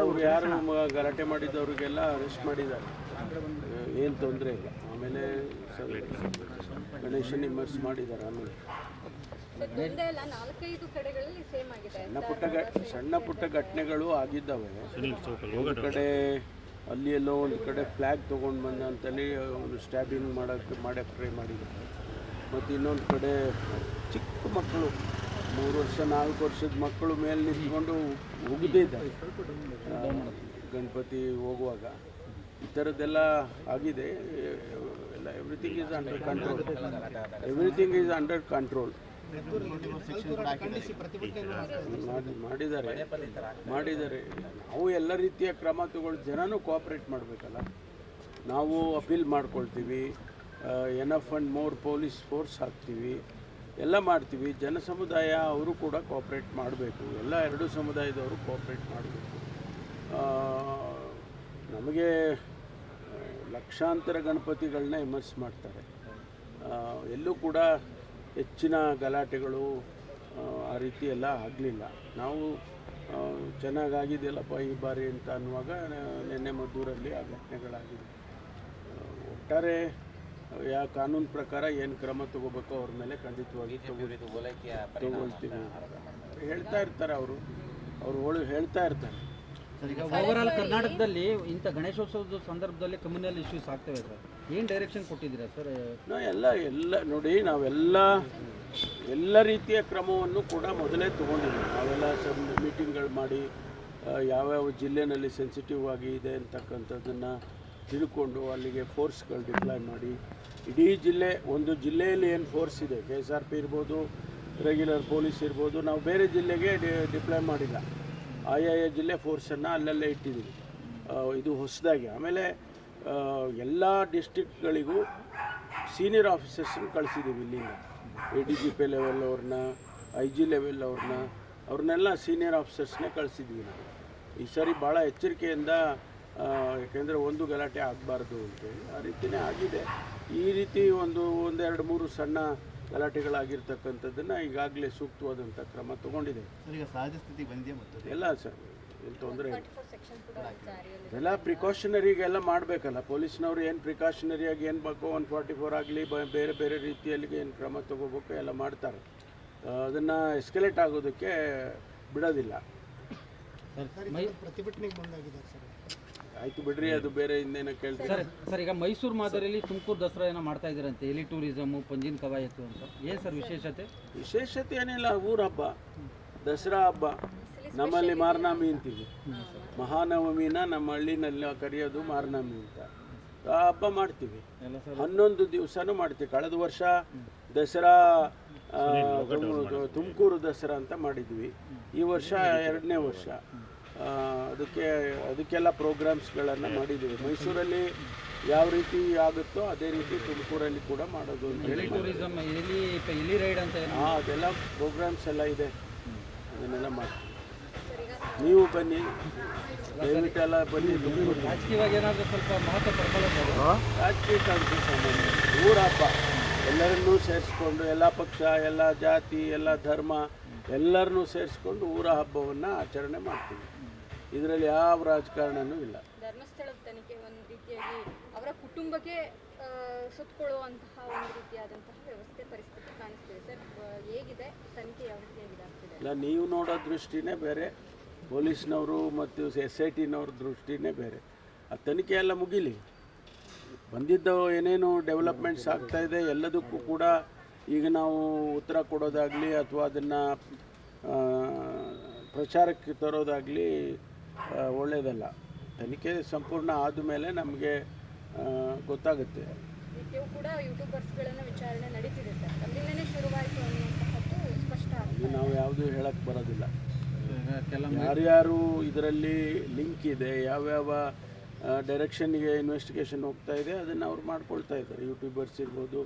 ಅವ್ರು ಯಾರು ಗಲಾಟೆ ಮಾಡಿದ್ದವ್ರಿಗೆಲ್ಲ ಅರೆಸ್ಟ್ ಮಾಡಿದ್ದಾರೆ, ಏನು ತೊಂದರೆ ಇಲ್ಲ. ಆಮೇಲೆ ಗಣೇಶನ ಇಮರ್ಸ್ ಮಾಡಿದ್ದಾರೆ. ಆಮೇಲೆ ಸಣ್ಣ ಪುಟ್ಟ ಘಟನೆಗಳು ಆಗಿದ್ದಾವೆ. ಒಂದು ಕಡೆ ಅಲ್ಲಿ ಎಲ್ಲೋ ಒಂದು ಕಡೆ ಫ್ಲ್ಯಾಗ್ ತೊಗೊಂಡು ಬಂದ ಅಂತೇಳಿ ಒಂದು ಸ್ಟ್ಯಾಬಿಂಗ್ ಮಾಡಕ್ಕೆ ಟ್ರೈ ಮಾಡಿದ್ದಾರೆ. ಮತ್ತು ಇನ್ನೊಂದು ಕಡೆ ಚಿಕ್ಕ ಮಕ್ಕಳು 3 ವರ್ಷ 4 ವರ್ಷದ ಮಕ್ಕಳು ಮೇಲೆ ನಿಂತ್ಕೊಂಡು ಹೋಗುತ್ತಿದ್ದಾರೆ ಗಣಪತಿ ಹೋಗುವಾಗ. ಈ ಥರದ್ದೆಲ್ಲ ಆಗಿದೆ. ಎಲ್ಲ ಎವ್ರಿಥಿಂಗ್ ಈಸ್ ಅಂಡರ್ ಕಂಟ್ರೋಲ್. ಮಾಡಿದ್ದಾರೆ. ನಾವು ಎಲ್ಲ ರೀತಿಯ ಕ್ರಮ ತಗೊಳ್ಳಿ, ಜನನೂ ಕೋಆಪ್ರೇಟ್ ಮಾಡಬೇಕಲ್ಲ. ನಾವು ಅಪೀಲ್ ಮಾಡ್ಕೊಳ್ತೀವಿ, enough and more police force ಹಾಕ್ತೀವಿ, ಎಲ್ಲ ಮಾಡ್ತೀವಿ. ಜನ ಸಮುದಾಯ ಅವರು ಕೂಡ ಕೋಆಪ್ರೇಟ್ ಮಾಡಬೇಕು. ಎಲ್ಲ 2 ಸಮುದಾಯದವರು ಕೋಆಪ್ರೇಟ್ ಮಾಡಬೇಕು. ನಮಗೆ ಲಕ್ಷಾಂತರ ಗಣಪತಿಗಳನ್ನ ಇಮರ್ಸ್ ಮಾಡ್ತಾರೆ. ಎಲ್ಲೂ ಕೂಡ ಹೆಚ್ಚಿನ ಗಲಾಟೆಗಳು ಆ ರೀತಿ ಎಲ್ಲ ಆಗಲಿಲ್ಲ. ನಾವು ಚೆನ್ನಾಗಾಗಿದೆಯಲ್ಲಪ್ಪ ಈ ಬಾರಿ ಅಂತ ಅನ್ನುವಾಗ ನಿನ್ನೆ ಮದ್ದೂರಲ್ಲಿ ಆ ಘಟನೆಗಳಾಗಿದೆ. ಒಟ್ಟಾರೆ ಕಾನೂನು ಪ್ರಕಾರ ಏನು ಕ್ರಮ ತಗೋಬೇಕೋ ಅವ್ರ ಮೇಲೆ ಖಂಡಿತವಾಗಿ ತಗೊಳ್ತೀವಿ ಹೇಳ್ತಾ ಇರ್ತಾರೆ. ಅವರು ಹೇಳ್ತಾ ಇರ್ತಾರೆ. ಈಗ ಓವರಾಲ್ ಕರ್ನಾಟಕದಲ್ಲಿ ಇಂಥ ಗಣೇಶೋತ್ಸವದ ಸಂದರ್ಭದಲ್ಲಿ ಕಮ್ಯುನಲ್ ಇಶ್ಯೂಸ್ ಆಗ್ತವೆ ಸರ್, ಏನು ಡೈರೆಕ್ಷನ್ ಕೊಟ್ಟಿದ್ದೀರಾ ಸರ್? ಎಲ್ಲ ನೋಡಿ, ಎಲ್ಲ ರೀತಿಯ ಕ್ರಮವನ್ನು ಕೂಡ ಮೊದಲೇ ತೊಗೊಂಡಿದ್ದೀವಿ. ನಾವೆಲ್ಲ ಮೀಟಿಂಗ್ಗಳು ಮಾಡಿ ಯಾವ್ಯಾವ ಜಿಲ್ಲೆಯಲ್ಲಿ ಸೆನ್ಸಿಟಿವ್ ಆಗಿ ಇದೆ ಅಂತಕ್ಕಂಥದ್ದನ್ನು ತಿಳ್ಕೊಂಡು ಅಲ್ಲಿಗೆ ಫೋರ್ಸ್ಗಳು ಡಿಪ್ಲಾಯ್ ಮಾಡಿ, ಇಡೀ ಒಂದು ಜಿಲ್ಲೆಯಲ್ಲಿ ಏನು ಫೋರ್ಸ್ ಇದೆ, KSRP ಇರ್ಬೋದು, ರೆಗ್ಯುಲರ್ ಪೊಲೀಸ್ ಇರ್ಬೋದು, ನಾವು ಬೇರೆ ಜಿಲ್ಲೆಗೆ ಡಿಪ್ಲಾಯ್ ಮಾಡಿಲ್ಲ. ಆಯಾ ಜಿಲ್ಲೆ ಫೋರ್ಸನ್ನು ಅಲ್ಲಲ್ಲೇ ಇಟ್ಟಿದ್ದೀವಿ. ಇದು ಹೊಸದಾಗಿ. ಆಮೇಲೆ ಎಲ್ಲ ಡಿಸ್ಟ್ರಿಕ್ಟ್ಗಳಿಗೂ ಸೀನಿಯರ್ ಆಫೀಸರ್ಸನ್ನು ಕಳಿಸಿದ್ದೀವಿ. ಇಲ್ಲಿಂದ ADGP ಲೆವೆಲ್ ಅವ್ರನ್ನ, IG ಲೆವೆಲ್ ಅವ್ರನ್ನೆಲ್ಲ ಸೀನಿಯರ್ ಆಫೀಸರ್ಸ್ನೇ ಕಳಿಸಿದ್ವಿ ನಾವು. ಈ ಸಾರಿ ಭಾಳ ಎಚ್ಚರಿಕೆಯಿಂದ, ಯಾಕೆಂದರೆ ಒಂದು ಗಲಾಟೆ ಆಗಬಾರ್ದು ಅಂತೇಳಿ ಆ ರೀತಿಯೇ ಆಗಿದೆ. ಈ ರೀತಿ ಒಂದು 2-3 ಸಣ್ಣ ಗಲಾಟೆಗಳಾಗಿರ್ತಕ್ಕಂಥದ್ದನ್ನು ಈಗಾಗಲೇ ಸೂಕ್ತವಾದಂಥ ಕ್ರಮ ತೊಗೊಂಡಿದೆ. ಎಲ್ಲ ಸರ್, ಏನು ತೊಂದರೆ ಇಲ್ಲ. ಎಲ್ಲ ಪ್ರಿಕಾಷನರಿಗೆಲ್ಲ ಮಾಡಬೇಕಲ್ಲ ಪೊಲೀಸ್ನವ್ರು. ಏನು ಪ್ರಿಕಾಷನರಿಯಾಗಿ ಏನು ಬೇಕೋ 144 ಆಗಲಿ, ಬೇರೆ ಬೇರೆ ರೀತಿಯಲ್ಲಿ ಏನು ಕ್ರಮ ತೊಗೋಬೇಕು ಎಲ್ಲ ಮಾಡ್ತಾರೆ. ಅದನ್ನು ಎಸ್ಕಲೇಟ್ ಆಗೋದಕ್ಕೆ ಬಿಡೋದಿಲ್ಲ. ಪ್ರತಿಭಟನೆಗೆ ಬಂದಾಗಿದೆ ಸರ್. ಆಯ್ತು ಬಿಡ್ರಿ, ಅದು ಬೇರೆ ಇನ್ನೇನೋ ಕೇಳ್ತಾರೆ ಸರ್. ಈಗ ಮೈಸೂರು ಮಾದರಿಯಲ್ಲಿ ತುಮಕೂರು ದಸರಾ ಏನೋ ಮಾಡ್ತಾ ಇದ್ದೀರಂತೆ, ಎಲಿ ಟೂರಿಸಮು, ಪಂಜಿನ ಕವಾಯತು ಅಂತ. ಏನು ಸರ್ ವಿಶೇಷತೆ? ಏನಿಲ್ಲ, ಊರ ಹಬ್ಬ, ದಸರಾ ಹಬ್ಬ. ನಮ್ಮಲ್ಲಿ ಮಾರ್ನಾಮಿ ಅಂತೀವಿ. ಮಹಾನವಮಿನ ನಮ್ಮ ಹಳ್ಳಿನಲ್ಲಿ ಕರೆಯೋದು ಮಾರ್ನಾಮಿ ಅಂತ. ಆ ಹಬ್ಬ ಮಾಡ್ತೀವಿ, 11 ದಿವಸನೂ ಮಾಡ್ತೀವಿ. ಕಳೆದ ವರ್ಷ ದಸರಾ ತುಮಕೂರು ದಸರಾ ಅಂತ ಮಾಡಿದ್ವಿ. ಈ ವರ್ಷ 2ನೇ ವರ್ಷ. ಅದಕ್ಕೆಲ್ಲ ಪ್ರೋಗ್ರಾಮ್ಸ್ಗಳನ್ನು ಮಾಡಿದ್ದೀವಿ. ಮೈಸೂರಲ್ಲಿ ಯಾವ ರೀತಿ ಆಗುತ್ತೋ ಅದೇ ರೀತಿ ತುಮಕೂರಲ್ಲಿ ಕೂಡ ಮಾಡೋದು ಅಂತೇಳಿ. ಅದೆಲ್ಲ ಪ್ರೋಗ್ರಾಮ್ಸ್ ಎಲ್ಲ ಇದೆ, ಅದನ್ನೆಲ್ಲ ಮಾಡ್ತೀವಿ. ನೀವು ಬನ್ನಿ, ದಯವಿಟ್ಟೆಲ್ಲ ಬನ್ನಿ. ರಾಜಕೀಯವಾಗಿ ಏನಾದರೂ ಸ್ವಲ್ಪ ಮಹತ್ವ ಪಡ್ಕೊಳ್ಳೋದು. ರಾಜಕೀಯ ಸಾಮಾನ್ಯ ಊರ ಹಬ್ಬ, ಎಲ್ಲರನ್ನೂ ಸೇರಿಸ್ಕೊಂಡು, ಎಲ್ಲ ಪಕ್ಷ, ಎಲ್ಲ ಜಾತಿ, ಎಲ್ಲ ಧರ್ಮ ಎಲ್ಲರನ್ನೂ ಸೇರಿಸ್ಕೊಂಡು ಊರ ಹಬ್ಬವನ್ನು ಆಚರಣೆ ಮಾಡ್ತೀವಿ. ಇದರಲ್ಲಿ ಯಾವ ರಾಜಕಾರಣನೂ ಇಲ್ಲ. ಧರ್ಮಸ್ಥಳದ ತನಿಖೆ ಒಂದು ರೀತಿಯಾಗಿ ಅವರ ಕುಟುಂಬಕ್ಕೆ ಸುತ್ತಕೊಳ್ಳುವಂತಹ ಒಂದು ರೀತಿಯಾದಂತಹ ವ್ಯವಸ್ಥೆ ಪರಿಸ್ಥಿತಿ ಕಾಣಿಸ್ತಿದೆ ಸರ್. ಹೇಗಿದೆ ತನಿಖೆ, ಯಾವ ರೀತಿಯಾಗಿದೆ ಆಗ್ತಿದೆ? ಇಲ್ಲ, ನೀವು ನೋಡೋ ದೃಷ್ಟಿನೇ ಬೇರೆ, ಪೊಲೀಸ್ನವರು ಮತ್ತು SITನವ್ರ ದೃಷ್ಟಿನೇ ಬೇರೆ. ಆ ತನಿಖೆ ಎಲ್ಲ ಮುಗಿಲಿ. ಬಂದಿದ್ದು ಏನೇನು ಡೆವಲಪ್ಮೆಂಟ್ಸ್ ಆಗ್ತಾಯಿದೆ ಎಲ್ಲದಕ್ಕೂ ಕೂಡ ಈಗ ನಾವು ಉತ್ತರ ಕೊಡೋದಾಗಲಿ ಅಥವಾ ಅದನ್ನು ಪ್ರಚಾರಕ್ಕೆ ತರೋದಾಗಲಿ ಒಳ್ಳೆಯದಲ್ಲ. ತನಿಖೆ ಸಂಪೂರ್ಣ ಆದಮೇಲೆ ನಮಗೆ ಗೊತ್ತಾಗುತ್ತೆ. ಕೂಡ ಯೂಟ್ಯೂಬರ್ಸ್ಗಳನ್ನು ವಿಚಾರಣೆ ನಡೀತಿದೆ ಸರ್, ಅಲ್ಲಿಂದನೇ ಶುರುವಾಯಿತು ಅನ್ನುವಂತಹದ್ದು ಸ್ಪಷ್ಟ ಆಗಿದೆ. ನಾವು ಯಾವುದೂ ಹೇಳಕ್ಕೆ ಬರೋದಿಲ್ಲ. ಯಾರ್ಯಾರು ಇದರಲ್ಲಿ ಲಿಂಕ್ ಇದೆ, ಯಾವ್ಯಾವ ಡೈರೆಕ್ಷನ್ಗೆ ಇನ್ವೆಸ್ಟಿಗೇಷನ್ ಹೋಗ್ತಾ ಇದೆ, ಅದನ್ನು ಅವ್ರು ಮಾಡ್ಕೊಳ್ತಾ ಇದ್ದಾರೆ. ಯೂಟ್ಯೂಬರ್ಸ್ ಇರ್ಬೋದು,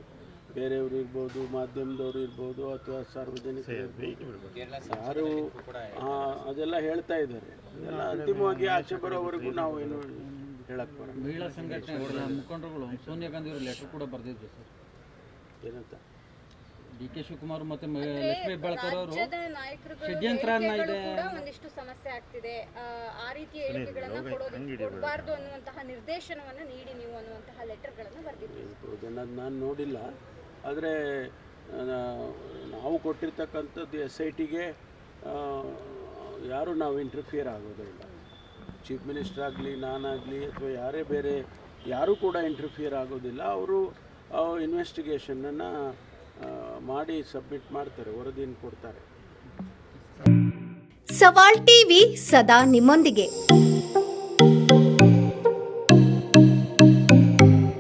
ಬೇರೆಯವರು ಇರ್ಬೋದು, ಮಾಧ್ಯಮದವರು ಇರ್ಬೋದು, ಅಥವಾ ಸಾರ್ವಜನಿಕರು ಯಾರು ಅದೆಲ್ಲ ಹೇಳ್ತಾ ಇದ್ದಾರೆ. ಅದೆಲ್ಲ ಅಂತಿಮವಾಗಿ ಆಚೆ ಬರೋವರೆಗೂ ನಾವು ಏನು ಹೇಳಕ್ಕೆ ಬರೋದು. ಮಹಿಳಾ ಸಂಘಟನೆ ಮುಖಂಡರುಗಳು ಸೋನಿಯಾ ಗಾಂಧಿ ಅವರು ಲೆಟರ್ ಕೂಡ ಬರೆದಿದ್ರು ಸರ್. ಏನಂತ? ಡಿ ಕೆ ಶಿವಕುಮಾರ್ ಮತ್ತು ಲಕ್ಷ್ಮೀ ಹೆಬ್ಬಾಳ್ಕರ್ ಅವರು ರಾಜ್ಯದ ನಾಯಕರುಗಳು ಷಡ್ಯಂತ್ರ ಹೇಳಿಕೆಗಳು ಇದೆ. ಕೂಡ ಒಂದಿಷ್ಟು ಸಮಸ್ಯೆ ಆಗ್ತಿದೆ. ಆ ರೀತಿಯ ಹೇಳಿಕೆಗಳನ್ನ ಕೊಡಬಾರ್ದು ಅನ್ನುವಂತಹ ನಿರ್ದೇಶನವನ್ನ ನೀಡಿ ನೀವು ಅನ್ನುವಂತಹ ಲೆಟರ್ಗಳನ್ನು ಬರೆದಿದ್ದೀವಿ. ನಾನು ನೋಡಿಲ್ಲ, ಆದರೆ ನಾವು ಕೊಟ್ಟಿರ್ತಕ್ಕಂಥದ್ದು SITಗೆ ಯಾರು ನಾವು ಇಂಟರ್ಫಿಯರ್ ಆಗೋದಿಲ್ಲ. ಚೀಫ್ ಮಿನಿಸ್ಟರ್ ಆಗಲಿ, ನಾನಾಗಲಿ ಅಥವಾ ಯಾರೇ ಬೇರೆ ಯಾರೂ ಕೂಡ ಇಂಟರ್ಫಿಯರ್ ಆಗೋದಿಲ್ಲ. ಅವರು ಇನ್ವೆಸ್ಟಿಗೇಷನನ್ನು ಮಾಡಿ ಸಬ್ಮಿಟ್ ಮಾಡ್ತಾರೆ, ವರದಿಯನ್ನು ಕೊಡ್ತಾರೆ. ಸವಾಲ್ ಟಿವಿ ಸದಾ ನಿಮ್ಮೊಂದಿಗೆ.